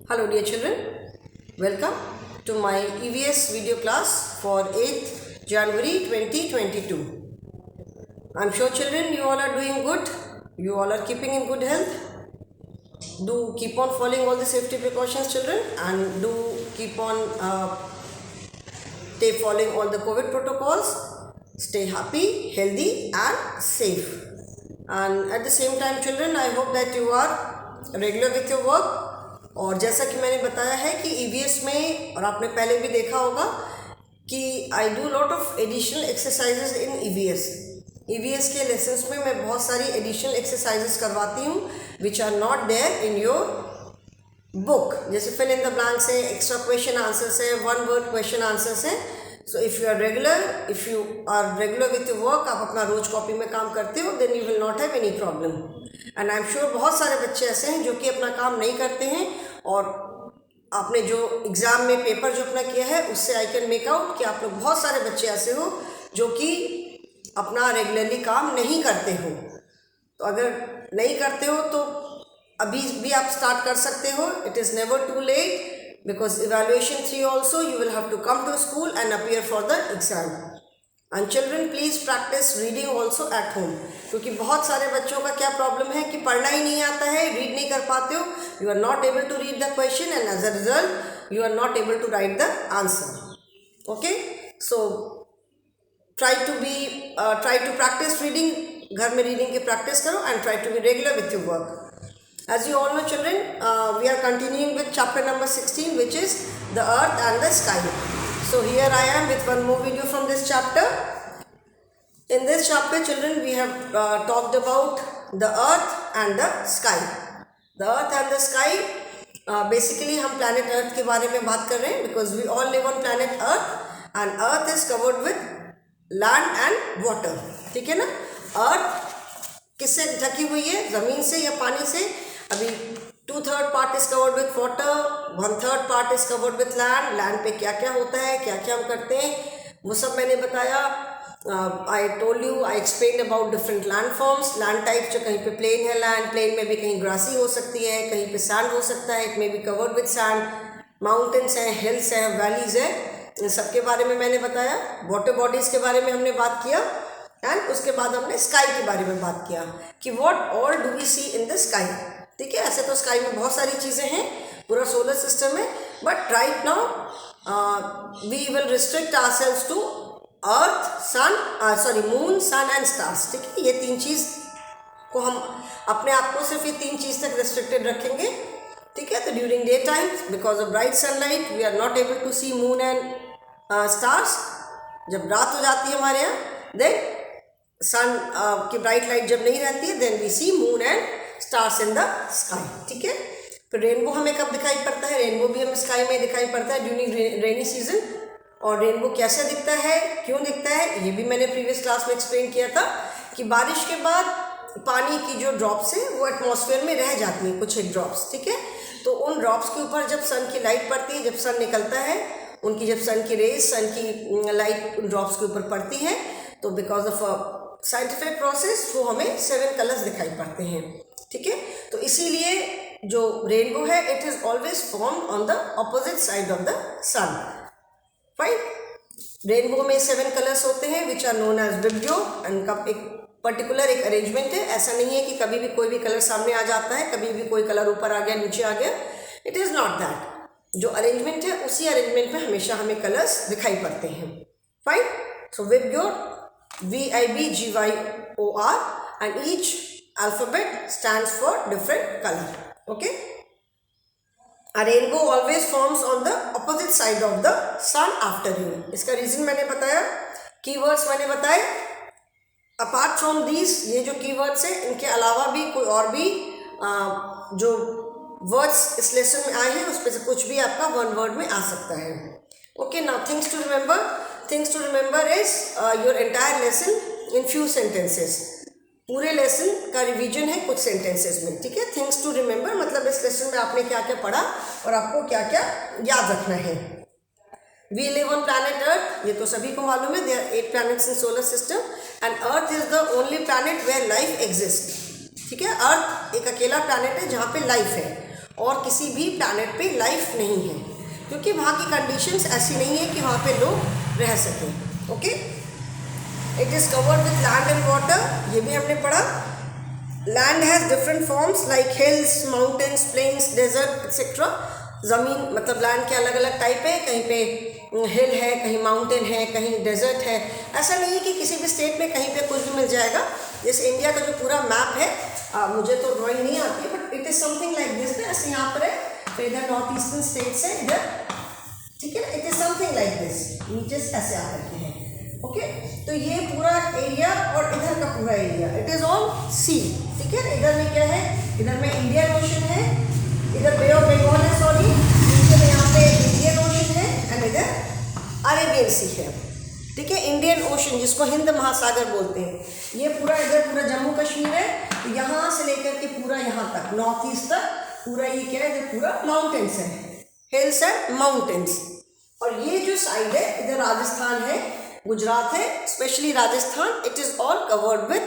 Hello dear children, welcome to my EVS video class for 8th January 2022. I'm sure children you all are doing good, you all are keeping in good health. Do keep on following all the safety precautions children, and do keep on following all the COVID protocols. Stay happy, healthy and safe. And at the same time children, I hope that you are regular with your work. और जैसा कि मैंने बताया है कि EVS में, और आपने पहले भी देखा होगा कि I do lot of additional exercises in EVS के लेसन्स में मैं बहुत सारी एडिशनल एक्सरसाइजेज करवाती हूँ which are not there in your book. जैसे फिल इन द ब्लैंक्स है, एक्स्ट्रा क्वेश्चन आंसर्स है, वन वर्ड क्वेश्चन आंसर्स है. So if you are regular with your work, आप अपना रोज कॉपी में काम करते हो, then you will not have any problem. And I am sure बहुत सारे बच्चे ऐसे हैं जो कि अपना काम नहीं करते हैं, और आपने जो एग्ज़ाम में पेपर जो अपना किया है उससे आई कैन मेक आउट कि आप लोग बहुत सारे बच्चे ऐसे हो जो कि अपना रेगुलरली काम नहीं करते हो. तो अगर नहीं करते हो तो अभी भी आप स्टार्ट कर सकते हो. It is never too late, because evaluation 3 also you will have to come to school and appear for the exam. And children please practice reading also at home, क्योंकि बहुत सारे बच्चों का क्या प्रॉब्लम है कि पढ़ना ही नहीं आता है, रीड नहीं कर पाते हो. You are not able to read the question and as a result you are not able to write the answer. Okay, so try to practice reading. घर में रीडिंग की प्रैक्टिस करो and try to be regular with your work. As you all know children, we are continuing with chapter number 16, which is the earth and the sky. So here I am with one more video from this chapter. In this chapter children, we have talked about the earth and the sky. The earth and the sky, basically हम planet earth के बारे में बात कर रहे हैं, because we all live on planet earth and earth is covered with land and water. ठीक है ना. earth किससे ढकी हुई है? ज़मीन से या पानी से. अभी 2/3 part is covered with water, 1/3 part is covered with land. Land पे क्या क्या होता है, क्या क्या हम करते हैं, वो सब मैंने बताया. I told you, I explain about different land forms, land types. जो कहीं पे प्लेन है लैंड, प्लेन में भी कहीं ग्रासी हो सकती है, कहीं पे सैंड हो सकता है, it may be covered with sand. Mountains हैं, हिल्स हैं, वैलीज हैं, इन सब के बारे में मैंने बताया. वाटर बॉडीज़ के बारे में हमने बात किया. एंड उसके बाद हमने स्काई के बारे में बात किया कि what all do we see in the sky. ठीक है, ऐसे तो स्काई में बहुत सारी चीज़ें हैं, पूरा सोलर सिस्टम में, but right now we will restrict ourselves to earth, sun, moon, sun and stars. ठीक है, ये तीन चीज़ को हम अपने आप को सिर्फ ये तीन चीज़ तक रिस्ट्रिक्टेड रखेंगे. ठीक है, तो during day time because of bright sunlight we are not able to see moon and stars. जब रात हो जाती है हमारे यहाँ, देन सन की ब्राइट लाइट जब नहीं रहती है, then we see moon and stars in the sky. ठीक है, फिर रेनबो हमें कब दिखाई पड़ता है? रेनबो भी हमें स्काई में दिखाई पड़ता है ड्यूरिंग रेनी सीजन. और रेनबो कैसे दिखता है, क्यों दिखता है, ये भी मैंने प्रीवियस क्लास में एक्सप्लेन किया था कि बारिश के बाद पानी की जो ड्रॉप्स हैं वो एटमॉस्फेयर में रह जाती हैं, कुछ एक ड्रॉप्स. ठीक है, तो उन ड्रॉप्स के ऊपर जब सन की लाइट पड़ती है, जब सन निकलता है, उनकी जब सन की रेज, सन की लाइट उन ड्रॉप्स के ऊपर पड़ती है, तो because of a scientific process वो हमें 7 कलर्स दिखाई पड़ते हैं. ठीक है, तो इसीलिए जो रेनबो है it is always formed on the opposite side of the sun. Fine. Rainbow में 7 कलर्स होते हैं which are known as VIBGYOR. इनका एक पर्टिकुलर एक अरेंजमेंट है. ऐसा नहीं है कि कभी भी कोई भी कलर सामने आ जाता है, कभी भी कोई कलर ऊपर आ गया, नीचे आ गया. It is not that. जो अरेंजमेंट है उसी अरेंजमेंट में हमेशा हमें कलर्स दिखाई पड़ते हैं. Fine. So VIBGYOR, VIBGYOR, and each alphabet stands for different color. Okay, a rainbow always forms on the opposite side of the sun after rain. इसका रीजन मैंने बताया, कीवर्ड्स मैंने बताए. अपार्ट फ्रॉम दिस, ये जो कीवर्ड्स हैं इनके अलावा भी कोई और भी जो वर्ड्स इस लेसन में आए हैं उस पर से कुछ भी आपका वन वर्ड में आ सकता है. Okay, now things to remember is your entire lesson in few sentences. पूरे लेसन का रिवीजन है कुछ सेंटेंसेस में. ठीक है, थिंग्स टू रिमेंबर मतलब इस लेसन में आपने क्या क्या पढ़ा और आपको क्या क्या याद रखना है. We live on planet earth, ये तो सभी को मालूम है. There are 8 planets in solar system and earth is the only planet where life exist. ठीक है, अर्थ एक अकेला प्लैनेट है जहाँ पे लाइफ है. और किसी भी प्लैनेट पे लाइफ नहीं है, क्योंकि वहाँ की कंडीशंस ऐसी नहीं है कि वहाँ पे लोग रह सकें। Okay, it is covered with land and water, ये भी हमने पढ़ा। Land has different forms like hills, mountains, plains, desert etcetera. ज़मीन मतलब लैंड के अलग अलग टाइप है, कहीं पे हिल है, कहीं माउंटेन है, कहीं डेजर्ट है। ऐसा नहीं है कि किसी भी स्टेट में कहीं पे कुछ भी मिल जाएगा। जैसे इंडिया का जो पूरा मैप है, मुझे तो ड्राइंग नहीं आती है, but it is something like this. ऐसे यहाँ पर है, तो इधर नॉर्थ ईस्टर्न स्टेट्स है इधर, ठीक है ना। It is something like this, नीचे ऐसे आ करके है। ओके, तो ये पूरा एरिया और इधर का पूरा एरिया, इट इज़ ऑल सी, ठीक है। इधर में क्या है, इधर में इंडियन ओशन है, इधर बे ऑफ बंगाल है, सॉरी, नीचे में यहाँ पे इंडियन ओशन है, एंड इधर अरेबियन सी है, ठीक है। इंडियन ओशन जिसको हिंद महासागर बोलते हैं, ये पूरा इधर पूरा जम्मू कश्मीर है, तो यहाँ से लेकर के पूरा यहाँ तक नॉर्थ ईस्ट तक पूरा ये क्या है, इधर पूरा माउंटेन्स है, हिल्स एंड माउंटेन्स। और ये जो साइड है इधर राजस्थान है, गुजरात है, specially Rajasthan, it is all covered with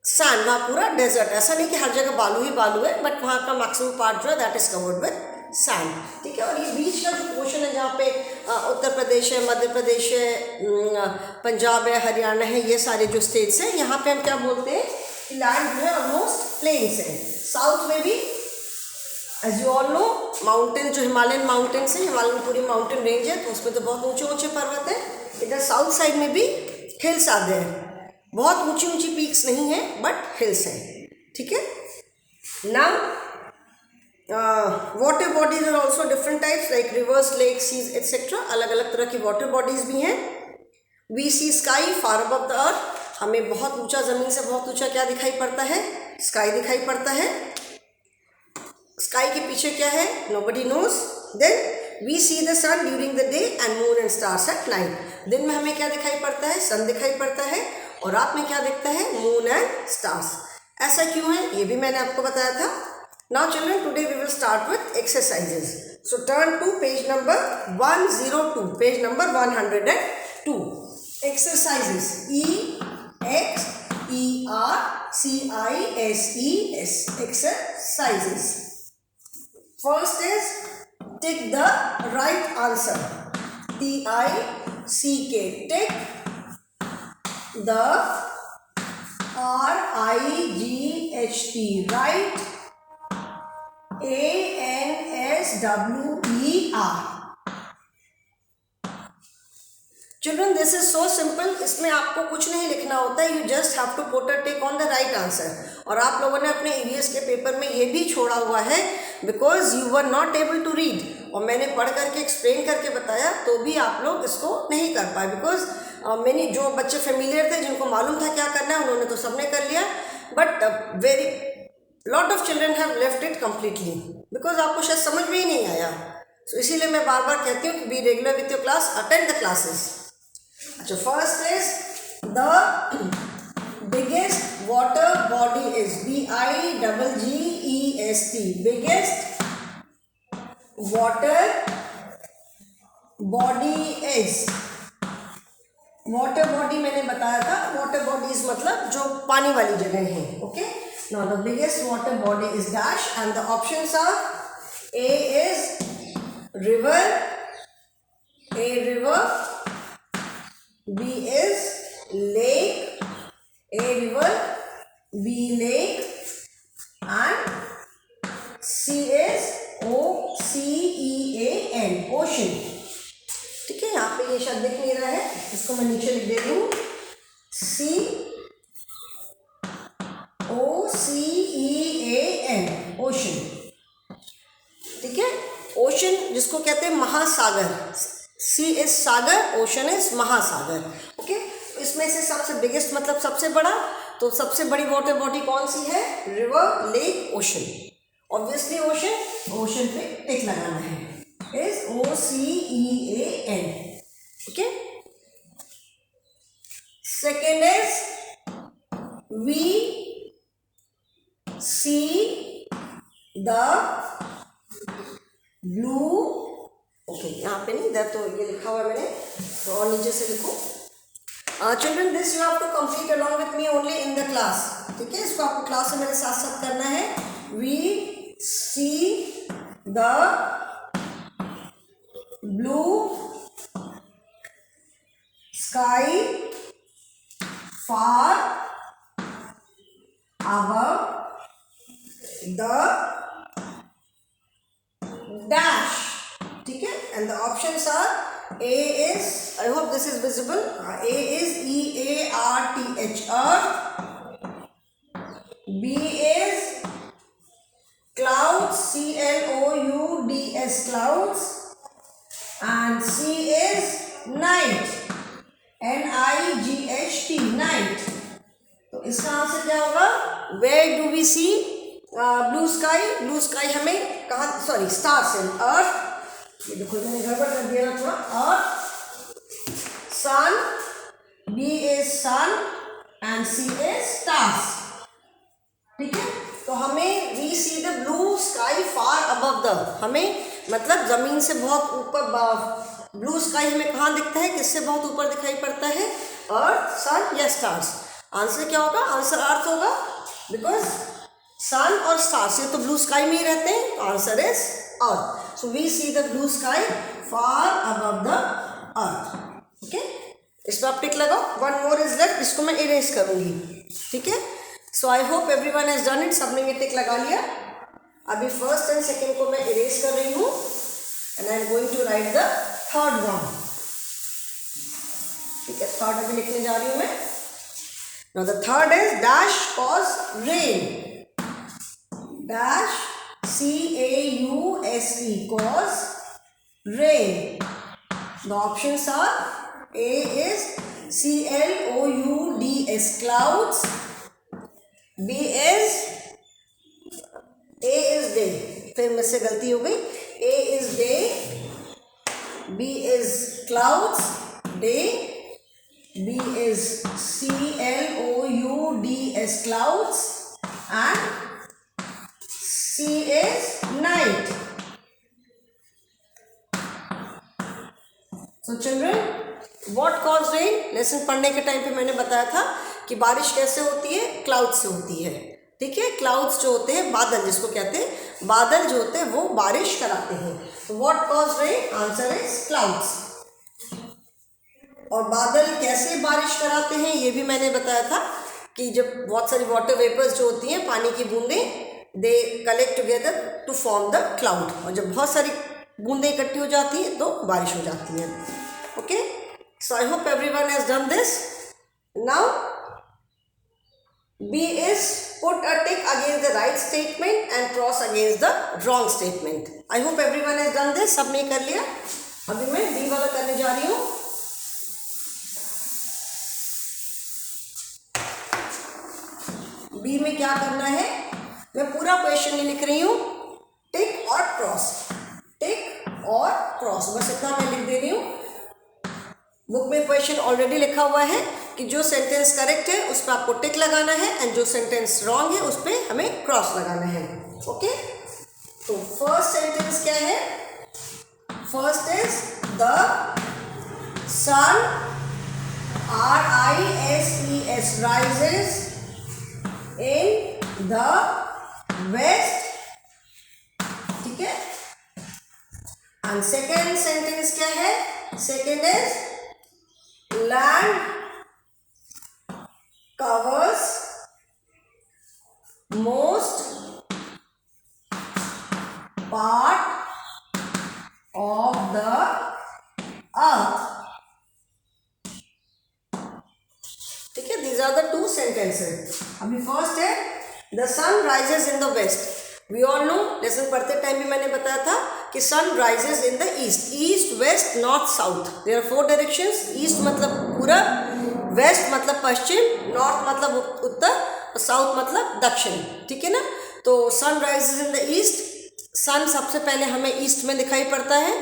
sand. वहाँ पूरा डेजर्ट, ऐसा नहीं कि हर जगह बालू ही बालू है, बट वहाँ का मैक्सिमम पार्ट जो है that is covered with sand, ठीक है। और ये बीच का जो पोर्शन है जहाँ पे उत्तर प्रदेश है, मध्य प्रदेश है, पंजाब है, हरियाणा है, ये सारे जो स्टेट्स हैं, यहाँ पे हम क्या बोलते हैं कि लैंड जो है ऑलमोस्ट प्लेन्स है। साउथ में भी as you all know mountain, जो हिमालयन माउंटेन्स है, हिमालयन पूरी माउंटेन रेंज है, तो उसमें तो बहुत ऊंचे ऊंचे पर्वत है। इधर साउथ साइड में भी हिल्स आते हैं, बहुत ऊंची ऊंची पीक्स नहीं है, बट हिल्स हैं, ठीक है ना। Water bodies are also different types like rivers, lake, seas etcetera. अलग अलग तरह की वाटर बॉडीज भी हैं। We see sky far above the earth, हमें बहुत ऊंचा, ज़मीन से बहुत ऊंचा क्या दिखाई पड़ता है, स्काई दिखाई पड़ता है। स्काई के पीछे क्या है, nobody knows. Then we see the sun during the day and moon and stars at night. दिन में हमें क्या दिखाई पड़ता है, सन दिखाई पड़ता है, और रात में क्या दिखता है, मून एंड स्टार्स। ऐसा क्यों है, ये भी मैंने आपको बताया था। Now children, today we will start with exercises. So turn to page number 102, page number 102. Exercises, E-X-E-R-C-I-S-E-S, exercises. First is tick the right answer. T-I-C-K, tick the R-I-G-H-T, right. ANSWER. Children, this is so simple. इसमें आपको कुछ नहीं लिखना होता है, you just have to put a tick on the right answer. और आप लोगों ने अपने EVS के पेपर में ये भी छोड़ा हुआ है because you were not able to read. और मैंने पढ़ करके एक्सप्लेन करके बताया तो भी आप लोग इसको नहीं कर पाए because मैंने जो बच्चे फेमिलियर थे, जिनको मालूम था क्या करना है, उन्होंने तो सबने कर लिया, but very lot of children have left it completely because आपको शायद समझ में ही नहीं आया। सो इसीलिए मैं बार बार कहती हूँ कि be regular with your class, attend the classes. अच्छा, first is the biggest water body is BIGGEST, biggest water body is. Water body मैंने बताया था, वाटर बॉडीज मतलब जो पानी वाली जगह है। Okay, now the biggest water body is dash and the options are A is river, A river, B is lake, A river, B lake, and C is OCEAN, ocean। ठीक है, यहाँ पे ये शब्द दिख नहीं रहा है, इसको मैं नीचे लिख देती हूँ, OCEAN, ओशन। ठीक है, ओशन जिसको कहते हैं महासागर, सी इज सागर, ओशन इज महासागर। ओके, इसमें से सबसे बिगेस्ट मतलब सबसे बड़ा, तो सबसे बड़ी वाटर बॉडी कौन सी है, river, lake, ocean. Obviously ocean, ocean पे टिक लगाना है, is OCEAN। Okay, second is we see the blue। Okay, यहाँ पे नहीं, इधर तो ये लिखा हुआ है मैंने, तो और नीचे से लिखो। Children, this you have to complete along with me only in the class. ठीक है, इसको आपको क्लास में मेरे साथ साथ करना है। We see the blue sky far above the dash. ठीक है, and the options are A is, I hope this is visible, A is EARTH earth, B is clouds CLOUDS clouds, and C is night NIGHT night. तो इसका answer क्या होगा? Where do we see blue sky? Blue sky हमें कहाँ, sorry stars इन अर्थ, ये देखो मैंने गड़बड़ कर दिया ना थोड़ा, अर्थ, सन, B is sun and C is stars. ठीक है, तो हमें we see the blue sky far above the, हमें मतलब जमीन से बहुत ऊपर, ब्लू स्काई हमें कहाँ दिखता है, किससे बहुत ऊपर दिखाई पड़ता है? अर्थ, सन या स्टार्स? आंसर क्या होगा? आंसर अर्थ होगा, बिकॉज सन और स्टार्स ये तो ब्लू स्काई में ही रहते हैं, तो answer is earth. So we see the blue sky far above the earth. Okay, इस पर आप टिक लगाओ. वन मोर इज लेफ्ट, इसको मैं इरेज करूंगी. ठीक है, so I hope everyone has done it. सबने ये टिक लगा लिया. अभी फर्स्ट एंड सेकेंड को मैं इरेज कर रही हूँ and I am going to write the third one. ठीक है, थर्ड अभी लिखने जा रही हूँ मैं. Now the third is dash cause rain. Dash CAUSE cause rain. The options are A is CLOUDS clouds. B is A is day. फिर मुझसे गलती हो गई. A is day. B is clouds. Day. B is CLOUDS clouds and C is night. So children, what cause rain? Lesson पढ़ने के time पे मैंने बताया था कि बारिश कैसे होती है? क्लाउड से होती है. ठीक है, क्लाउड्स जो होते हैं, बादल जिसको कहते हैं, बादल जो होते हैं वो बारिश कराते हैं. तो what cause rain? Answer is clouds. और बादल कैसे बारिश कराते हैं ये भी मैंने बताया था कि जब बहुत सारी वाटर वेपर्स जो होती हैं, पानी की बूंदें, they collect together to form the cloud, और जब बहुत सारी बूंदें इकट्ठी हो जाती हैं तो बारिश हो जाती है. Okay, so I hope everyone has done this. Now B is put a tick against the right statement and cross against the wrong statement. I hope everyone has done this. सबने कर लिया. अभी मैं B वाला करने जा रही हूँ. बी में क्या करना है? मैं पूरा क्वेश्चन नहीं लिख रही हूँ. टिक और क्रॉस, टिक और क्रॉस, बस इतना मैं लिख दे रही हूँ. बुक में क्वेश्चन ऑलरेडी लिखा हुआ है कि जो सेंटेंस करेक्ट है उस पर आपको टिक लगाना है एंड जो सेंटेंस रॉन्ग है उस पर हमें क्रॉस लगाना है. ओके, तो फर्स्ट सेंटेंस क्या है? First is the sun RISES rises in the west. ठीक है, एंड सेकेंड सेंटेंस क्या है? Second is land covers most part of the earth. ठीक है, these are the two sentences. अभी फर्स्ट है the sun rises in the west. We all know, lesson पढ़ते time भी मैंने बताया था कि sun rises in the east. East, west, north, south. There are 4 directions. East मतलब पूरब, वेस्ट मतलब पश्चिम, नॉर्थ मतलब उत्तर और साउथ मतलब दक्षिण. ठीक है ना. तो sun rises in the east. Sun सबसे पहले हमें ईस्ट में दिखाई पड़ता है.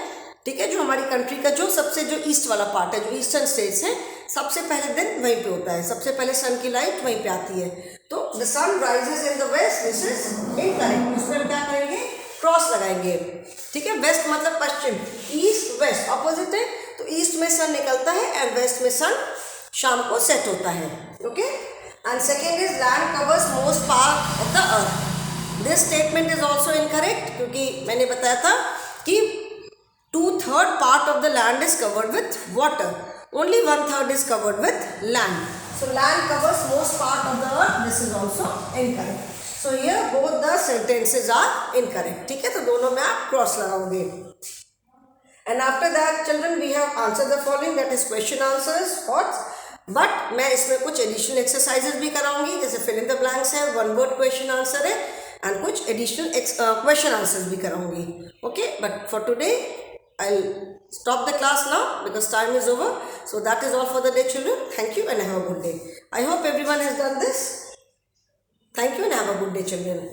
ठीक है, जो हमारी कंट्री का जो सबसे जो ईस्ट वाला पार्ट है, जो ईस्टर्न स्टेट्स हैं, सबसे पहले दिन वहीं पे होता है. सबसे पहले सन की लाइट वहीं पे आती है. तो the sun rises in the west, this is incorrect. इसमें हम क्या करेंगे? क्रॉस लगाएंगे. ठीक है, वेस्ट मतलब पश्चिम, ईस्ट वेस्ट ऑपोजिट है. तो ईस्ट में सन निकलता है एंड वेस्ट में सन शाम को सेट होता है. Okay, and second is land covers most part of the earth. This statement is also incorrect, क्योंकि मैंने बताया था कि 2/3 part of the land is covered with water, only 1/3 is covered with land. So land covers most part of the earth. This is also incorrect. So here both the sentences are incorrect. ठीक है, तो दोनों में आप cross लगाओगे. And after that children we have answered the following, that is question answers, thoughts. But मैं इसमें कुछ एडिशनल एक्सरसाइजेज भी कराऊंगी, जैसे फिल इन द ब्लैंक्स है, वन वर्ड क्वेश्चन आंसर है, एंड कुछ एडिशनल क्वेश्चन आंसर्स भी कराऊंगी. Okay, but for today I'll stop the class now because time is over. So that is all for the day, children. Thank you and have a good day. I hope everyone has done this. Thank you and have a good day, children.